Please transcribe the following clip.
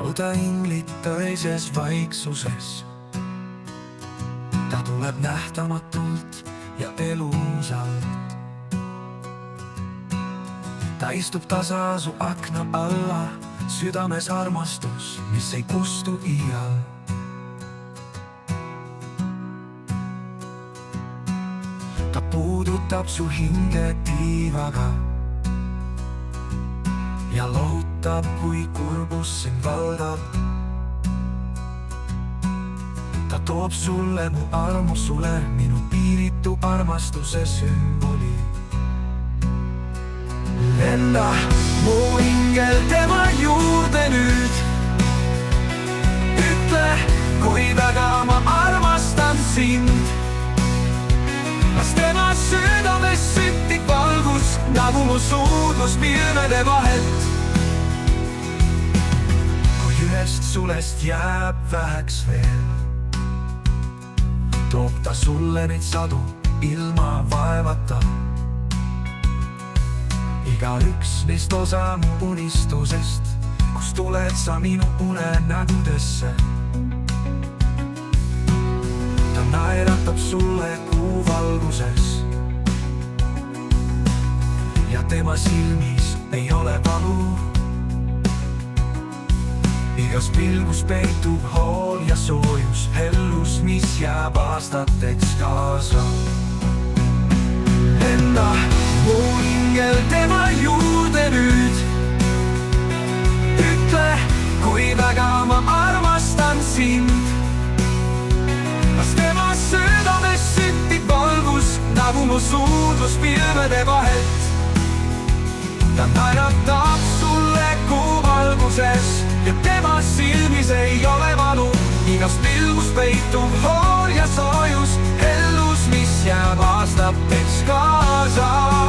Oota inglid tõises vaiksuses. Ta tuleb nähtamatult ja elusalt. Ta istub tasa su akna alla, südames armastus, mis ei kustu iial. Ta puudutab su hinge tiivaga ja lohutab, kui kurbus sind valdab. Ta toob sulle mu armusule, minu piiritu armastuse sümboli. Lenda mu hingel tema juurde nüüd. Ütle, kui väga ma armastan sind. Kas tema südames süttib valgus, nagu mu suudlus pilvede vahelt. Kui ühest sulest jääb väheks veel, toob ta sulle neid sadu ilma vaevata. Igaüks neist osa mu unistusest, kus tuled sa minu unenägudesse. Ta naeratab sulle kuu valguses ja tema silmis ei ole valu. Igas pilgus peitub hool ja soojus, hellus, mis jääb aastateks kaasa. Lenda mu hingel tema juurde nüüd. Ütle, kui väga ma armastan sind. Kas tema südames süttib valgus, nagu mu suudlus pilvede vahelt. Ta naeratab sulle kuu valguses ja tema silmis ei ole valu. Igas pilgus peitub hool ja soojus, hellus, mis jääb aastateks kaasa.